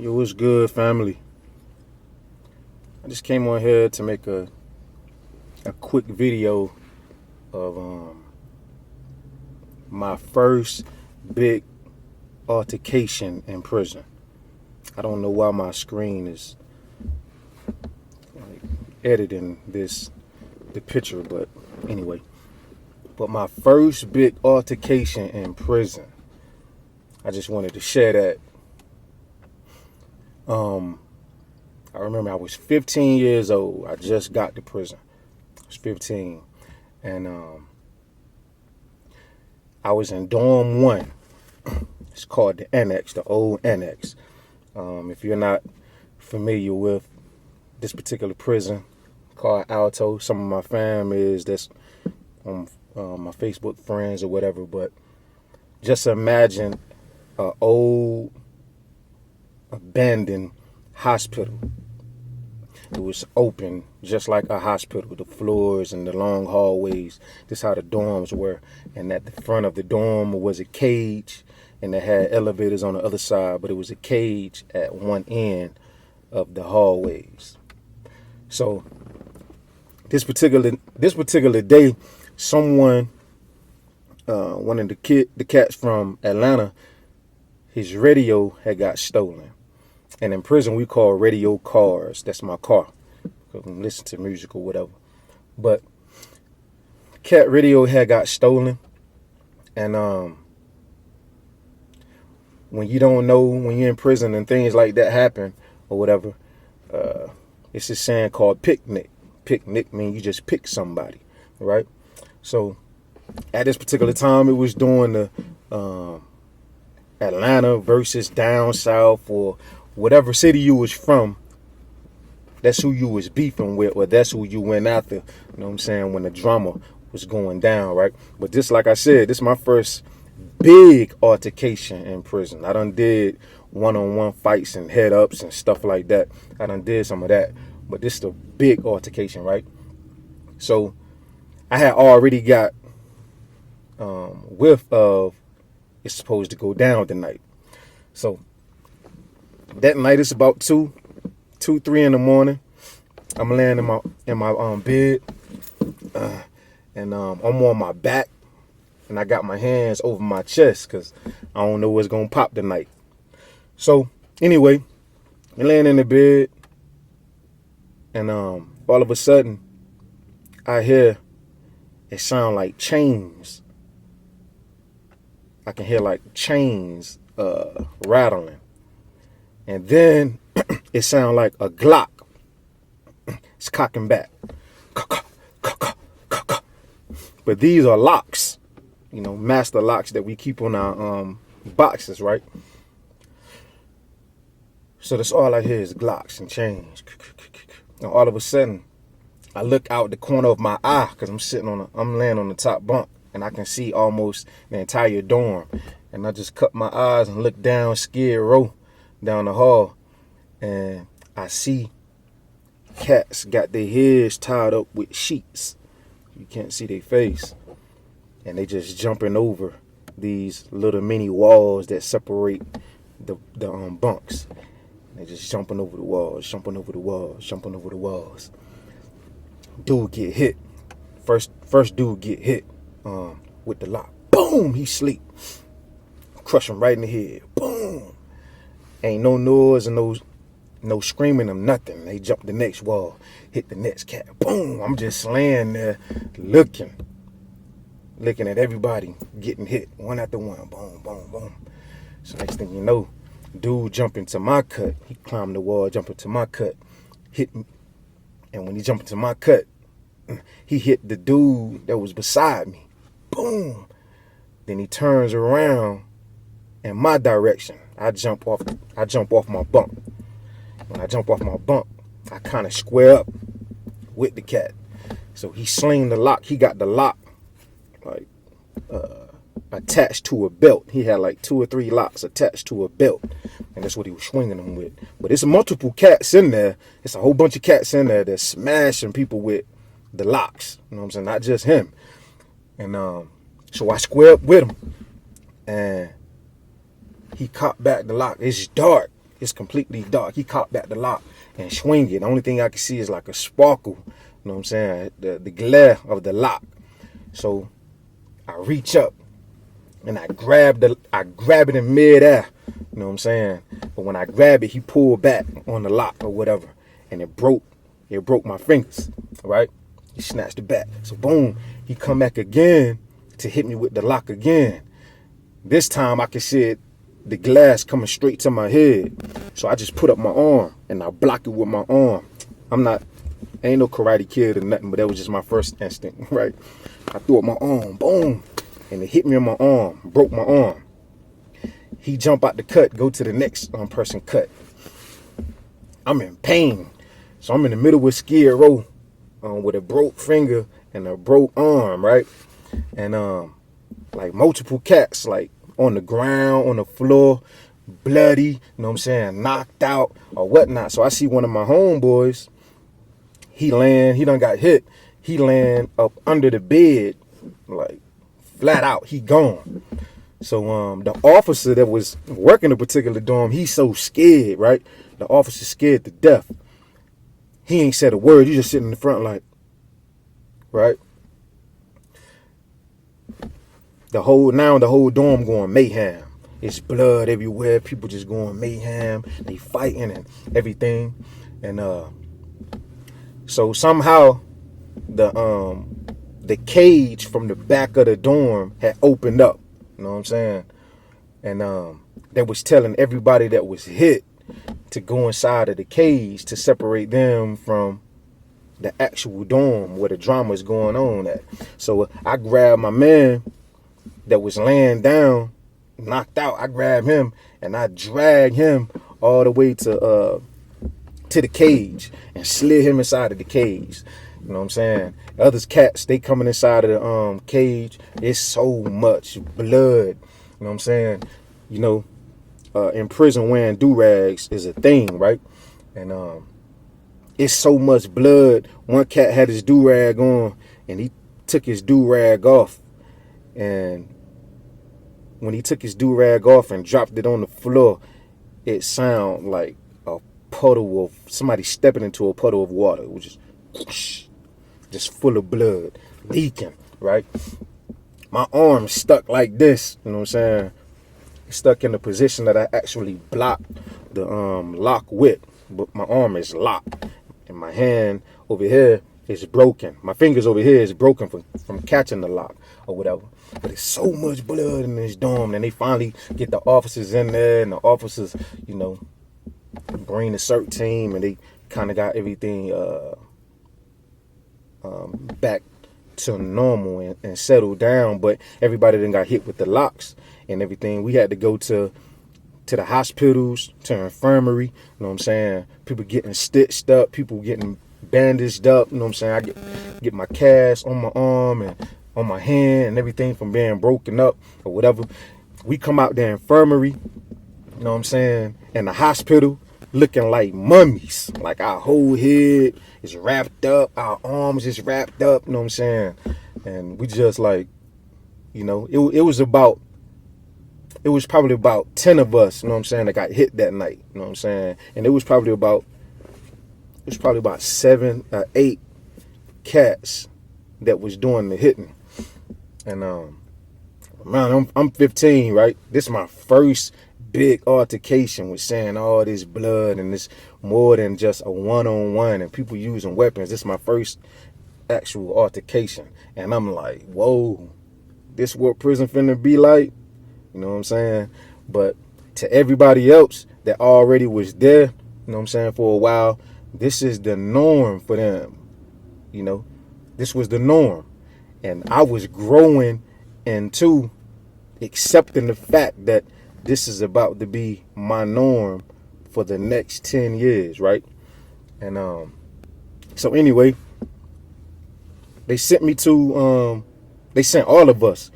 Yo, what's good, family? I just came on here to make a quick video of my first big altercation in prison. I don't know why my screen is like editing the picture, but anyway. But my first big altercation in prison. I just wanted to share that. I remember I was 15 years old. I just got to prison. I was 15. And I was in dorm 1. It's called the Annex, the old Annex. If you're not familiar with this particular prison called Alto, some of my fam is that's on my Facebook friends or whatever, but just imagine an old abandoned hospital. It was open just like a hospital, the floors and the long hallways. This is how the dorms were. And at the front of the dorm was a cage, and they had elevators on the other side, but it was a cage at one end of the hallways. So this particular day, someone, one of the cats from Atlanta, his radio had got stolen. And in prison, we call radio cars. That's my car. I can listen to music or whatever. But cat radio had got stolen. And when you don't know, when you're in prison and things like that happen or whatever, it's a saying called picnic. Picnic means you just pick somebody, right? So at this particular time, it was during the Atlanta versus down south or whatever city you was from. That's who you was beefing with, or that's who you went after. You know what I'm saying? When the drama was going down, right? But this, like I said, this is my first big altercation in prison. I done did one-on-one fights and head-ups and stuff like that. I done did some of that. But this is the big altercation, right? So I had already got whiff of it's supposed to go down tonight. So that night it's about 2, 3 in the morning. I'm laying in my bed, and I'm on my back, and I got my hands over my chest because I don't know what's gonna pop tonight. So anyway, I'm laying in the bed, and all of a sudden I hear it sound like chains. I can hear like chains rattling. And then it sounds like a Glock. It's cocking back. But these are locks, master locks that we keep on our boxes, right? So that's all I hear is Glocks and chains. And all of a sudden, I look out the corner of my eye because I'm laying on the top bunk, and I can see almost the entire dorm. And I just cut my eyes and look down Skid Row down the hall, and I see cats got their heads tied up with sheets. You can't see their face, and they just jumping over these little mini walls that separate the bunks. They just jumping over the walls, jumping over the walls, jumping over the walls. Dude get hit. First dude get hit with the lock. Boom, he sleep. Crush him right in the head. Boom. Ain't no noise and no screaming or nothing. They jump the next wall, hit the next cat. Boom. I'm just laying there looking at everybody getting hit one after one. Boom, boom, boom. So next thing you know, dude jump into my cut. He climbed the wall, jump into my cut, hit me. And when he jumped into my cut, he hit the dude that was beside me. Boom. Then he turns around in my direction. I jump off my bunk. When I jump off my bunk, I kind of square up with the cat. So he sling the lock. He got the lock like attached to a belt. He had like 2 or 3 locks attached to a belt, and that's what he was swinging them with. But it's multiple cats in there. It's a whole bunch of cats in there that's smashing people with the locks. You know what I'm saying? Not just him. And so I square up with him, and he cocked back the lock. It's dark. It's completely dark. He cocked back the lock and swing it. The only thing I can see is like a sparkle. You know what I'm saying? The glare of the lock. So I reach up and I grab it in midair. You know what I'm saying? But when I grab it, he pulled back on the lock or whatever, and it broke my fingers. Right? He snatched it back. So boom, he come back again to hit me with the lock again. This time I could see the glass coming straight to my head. So I just put up my arm and I block it with my arm. I ain't no Karate Kid or nothing, but that was just my first instinct, right? I threw up my arm, boom, and it hit me on my arm, broke my arm. He jump out the cut, go to the next person cut. I'm in pain. So I'm in the middle with Skid Row with a broke finger and a broke arm, right? And like multiple cats, like on the ground, on the floor, bloody, you know what I'm saying, knocked out or whatnot. So I see one of my homeboys, he done got hit. He land up under the bed, like flat out, he gone. So the officer that was working a particular dorm, he's so scared, right? The officer scared to death. He ain't said a word, he just sitting in the front like, right? The whole dorm going mayhem. It's blood everywhere. People just going mayhem. They fighting and everything. And so somehow the cage from the back of the dorm had opened up. You know what I'm saying? And they was telling everybody that was hit to go inside of the cage to separate them from the actual dorm where the drama is going on at. So I grabbed my man that was laying down, knocked out. I grabbed him and I dragged him all the way to the cage and slid him inside of the cage. You know what I'm saying? The others cats, they coming inside of the cage. It's so much blood. You know what I'm saying? You know, in prison wearing do-rags is a thing, right? And it's so much blood. One cat had his do-rag on and he took his do-rag off. And when he took his do-rag off and dropped it on the floor, it sounded like a puddle of somebody stepping into a puddle of water. It was just whoosh, just full of blood, leaking, right? My arm stuck like this, you know what I'm saying? It's stuck in the position that I actually blocked the lock with, but my arm is locked. And my hand over here is broken. My fingers over here is broken from catching the lock or whatever. But there's so much blood in this dorm, and they finally get the officers in there, and the officers, you know, bring the CERT team, and they kind of got everything back to normal and settled down. But everybody then got hit with the locks and everything. We had to go to the hospitals, to infirmary, you know what I'm saying? People getting stitched up, people getting bandaged up, you know what I'm saying? I get my cast on my arm and on my hand and everything from being broken up or whatever. We come out the infirmary, you know what I'm saying, and the hospital looking like mummies. Like our whole head is wrapped up, our arms is wrapped up, you know what I'm saying? And we just like, you know, it was probably about 10 of us, you know what I'm saying, that got hit that night, you know what I'm saying? And it was probably about 7 or 8 cats that was doing the hitting. And man, I'm 15, right? This is my first big altercation with saying all this blood and this more than just a one-on-one and people using weapons. This is my first actual altercation. And I'm like, whoa, this what prison finna be like? You know what I'm saying? But to everybody else that already was there, you know what I'm saying, for a while, this is the norm for them. You know, this was the norm. And I was growing into accepting the fact that this is about to be my norm for the next 10 years, right? And so anyway, they sent all of us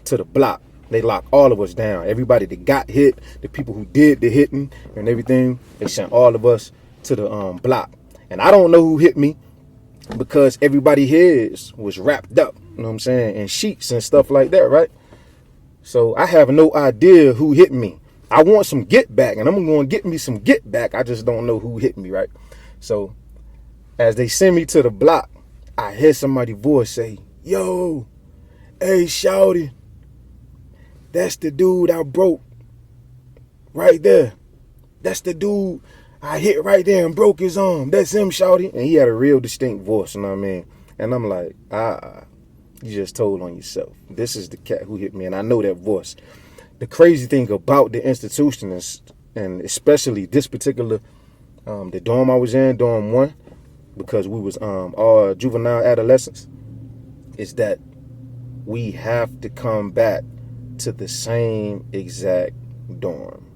to the block. They locked all of us down. Everybody that got hit, the people who did the hitting and everything, they sent all of us to the block. And I don't know who hit me because everybody heads was wrapped up, you know what I'm saying, in sheets and stuff like that, right? So I have no idea who hit me. I want some get back, and I'm going to get me some get back. I just don't know who hit me, right? So as they send me to the block, I hear somebody's voice say, yo, hey, shawty, that's the dude I broke right there. That's the dude I hit right there and broke his arm. That's him, shawty. And he had a real distinct voice, you know what I mean? And I'm like, you just told on yourself. This is the cat who hit me, and I know that voice. The crazy thing about the institution is, and especially this particular, the dorm I was in, dorm 1, because we was all juvenile adolescents, is that we have to come back to the same exact dorm.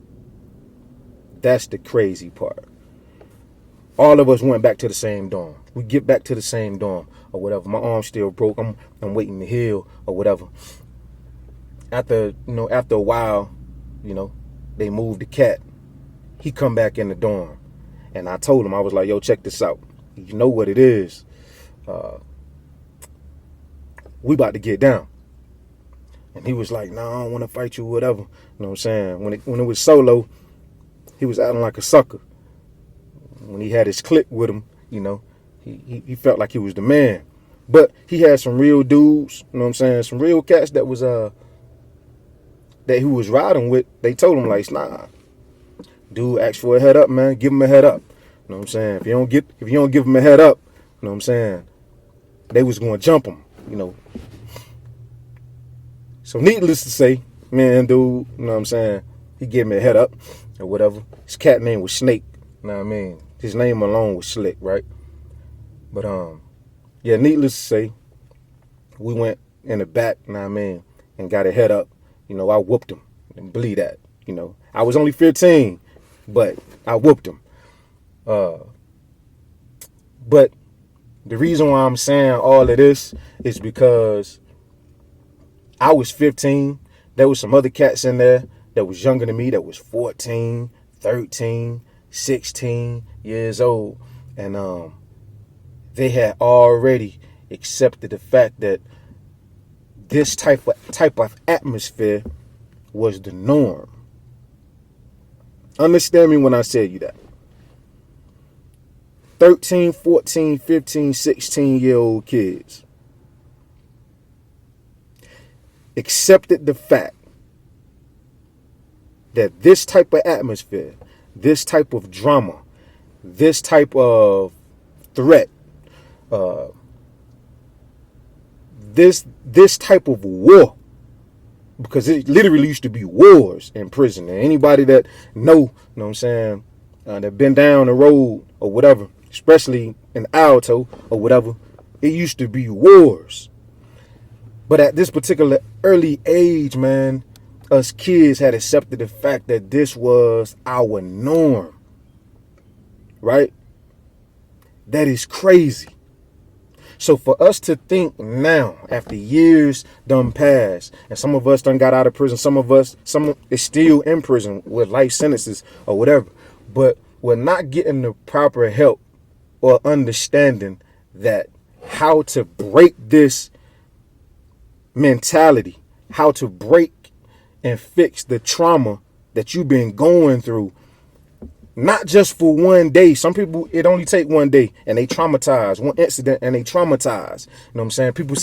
That's the crazy part. All of us went back to the same dorm. We get back to the same dorm or whatever. My arm's still broke. I'm waiting to heal or whatever. After a while, they moved the cat. He come back in the dorm. And I told him, I was like, yo, check this out. You know what it is. We about to get down. And he was like, nah, I don't want to fight you or whatever. You know what I'm saying? When it was solo, he was acting like a sucker. When he had his clique with him, he felt like he was the man. But he had some real dudes, you know what I'm saying? Some real cats that was that he was riding with. They told him like, nah, dude asked for a head up, man. Give him a head up. You know what I'm saying? If you don't give him a head up, you know what I'm saying? They was gonna jump him, So needless to say, man, dude, you know what I'm saying? He gave me a head up or whatever. His cat name was Snake, you know what I mean? His name alone was Slick, right? But yeah, needless to say, we went in the back, you know what I mean, and got a head up. I whooped him and believe that. I was only 15, but I whooped him. But the reason why I'm saying all of this is because I was 15. There was some other cats in there that was younger than me, that was 14, 13, 16 years old. And they had already accepted the fact that this type of atmosphere was the norm. Understand me when I tell you that. 13, 14, 15, 16-year-old kids accepted the fact that this type of atmosphere, this type of drama, this type of threat, this type of war, because it literally used to be wars in prison. And anybody that know what I'm saying, that been down the road or whatever, especially in Alto or whatever, it used to be wars. But at this particular early age, man, us kids had accepted the fact that this was our norm, right? That is crazy. So for us to think now, after years done passed, and some of us done got out of prison, some is still in prison with life sentences or whatever, but we're not getting the proper help or understanding that how to break this mentality, how to break and fix the trauma that you've been going through. Not just for one day. Some people, it only take one day and they traumatize, one incident and they traumatize. You know what I'm saying? People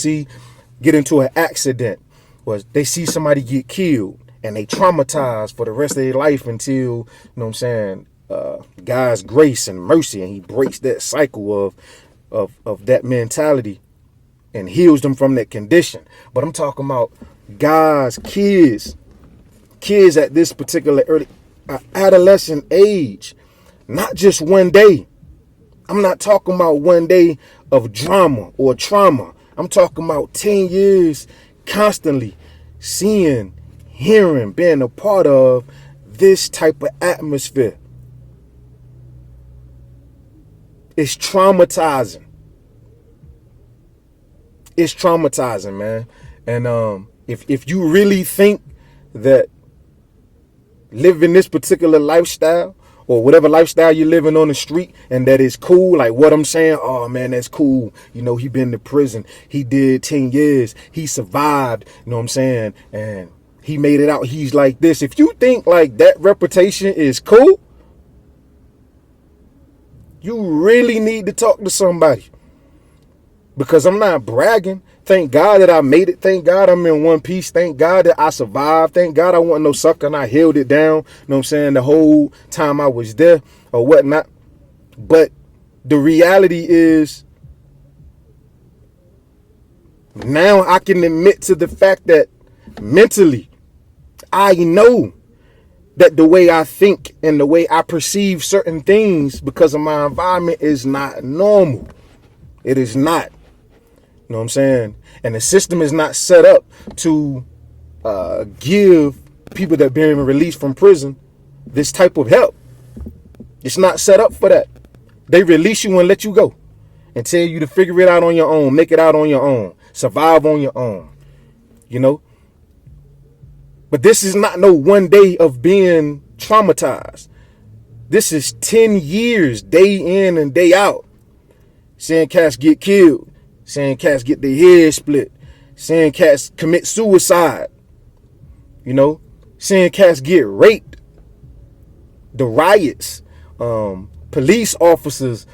get into an accident, or they see somebody get killed and they traumatize for the rest of their life until, you know what I'm saying, God's grace and mercy, and he breaks that cycle of that mentality and heals them from that condition. But I'm talking about God's kids at this particular early adolescent age, not just one day. I'm not talking about one day of drama or trauma. I'm talking about 10 years constantly seeing, hearing, being a part of this type of atmosphere. It's traumatizing. It's traumatizing, man. And if you really think that living this particular lifestyle or whatever lifestyle you're living on the street and that is cool, like what I'm saying, oh man, that's cool. He been to prison. He did 10 years. He survived, you know what I'm saying? And He made it out. He's like this. If you think like that reputation is cool, you really need to talk to somebody. Because I'm not bragging. Thank God that I made it. Thank God I'm in one piece. Thank God that I survived. Thank God I wasn't no sucker and I held it down. You know what I'm saying? The whole time I was there or whatnot. But the reality is, now I can admit to the fact that mentally, I know that the way I think and the way I perceive certain things because of my environment is not normal. It is not. You know what I'm saying? And the system is not set up to give people that been released from prison this type of help. It's not set up for that. They release you and let you go and tell you to figure it out on your own, make it out on your own, survive on your own, you know? But this is not no one day of being traumatized. This is 10 years, day in and day out. Seeing cats get killed, seeing cats get their head split, seeing cats commit suicide, you know, seeing cats get raped, the riots, police officers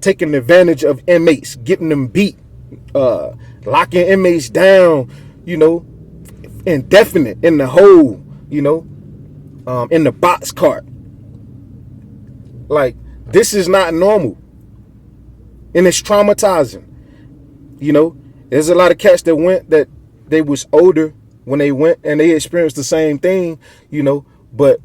taking advantage of inmates, getting them beat, locking inmates down, you know, indefinite in the hole, you know, in the box cart. Like, this is not normal. And it's traumatizing. You know, there's a lot of cats that went that they was older when they went and they experienced the same thing, you know, but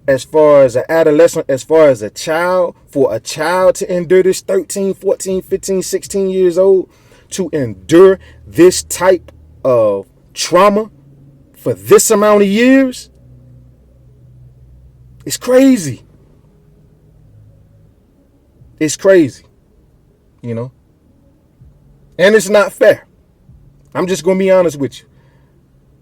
as far as an adolescent, as far as a child, for a child to endure this 13, 14, 15, 16 years old, to endure this type of trauma for this amount of years, it's crazy. It's crazy, you know, and it's not fair. I'm just going to be honest with you.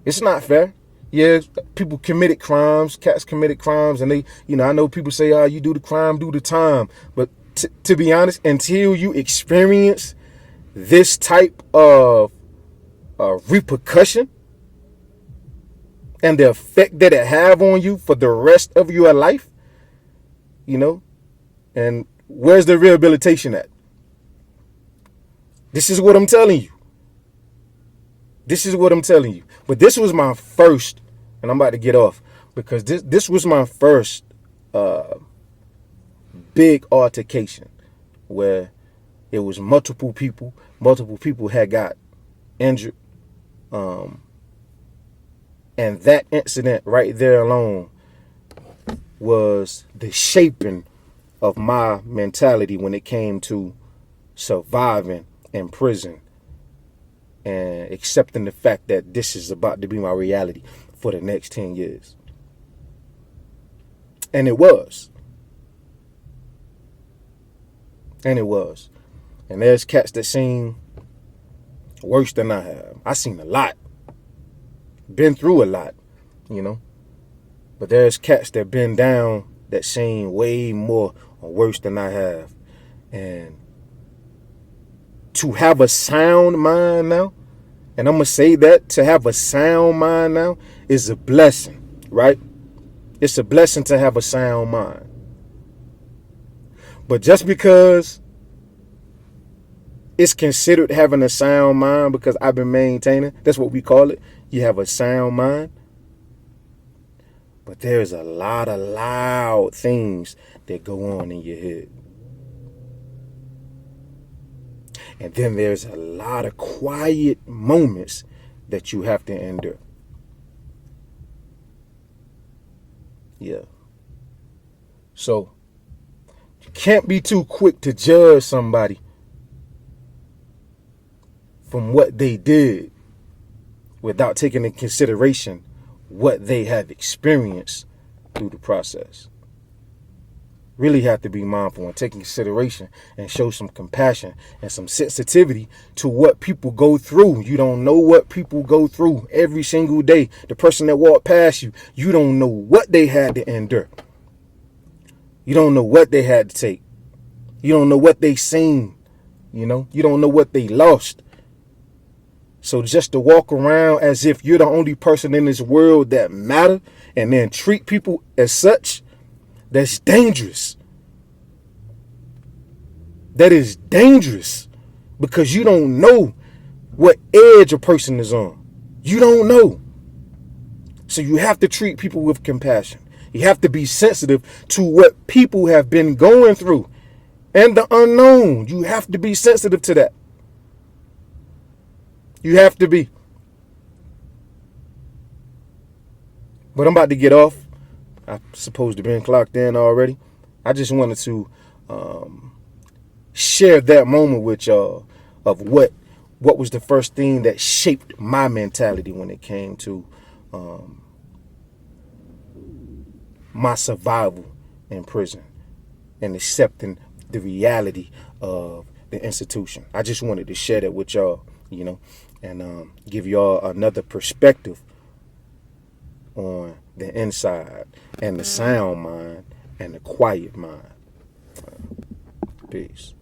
It's not fair. Yeah, people committed crimes, cats committed crimes, and they, you know, I know people say, oh, you do the crime, do the time. But to be honest, until you experience this type of repercussion and the effect that it have on you for the rest of your life, you know, and where's the rehabilitation at? This is what I'm telling you. This is what I'm telling you. But this was my first, and I'm about to get off, because this was my first big altercation where it was multiple people had got injured. And that incident right there alone was the shaping of my mentality when it came to surviving in prison and accepting the fact that this is about to be my reality for the next 10 years. And it was. And it was. And there's cats that seen worse than I have. I seen a lot. Been through a lot, you know. But there's cats that been down that seen way more or worse than I have. And to have a sound mind now, and I'm going to say that, to have a sound mind now is a blessing, right? It's a blessing to have a sound mind. But just because it's considered having a sound mind, because I've been maintaining, that's what we call it, you have a sound mind. But there's a lot of loud things that go on in your head. And then there's a lot of quiet moments that you have to endure. Yeah. So, you can't be too quick to judge somebody from what they did without taking into consideration what they have experienced through the process. Really have to be mindful and take consideration and show some compassion and some sensitivity to what people go through. You don't know what people go through every single day. The person that walked past you, you don't know what they had to endure. You don't know what they had to take. You don't know what they seen. You know, you don't know what they lost. So just to walk around as if you're the only person in this world that matter and then treat people as such, that's dangerous. That is dangerous because you don't know what edge a person is on. You don't know. So you have to treat people with compassion. You have to be sensitive to what people have been going through and the unknown. You have to be sensitive to that. You have to be. But I'm about to get off. I'm supposed to be clocked in already. I just wanted to share that moment with y'all of what was the first thing that shaped my mentality when it came to my survival in prison and accepting the reality of the institution. I just wanted to share that with y'all, and give y'all another perspective on the inside and the sound mind and the quiet mind. Peace.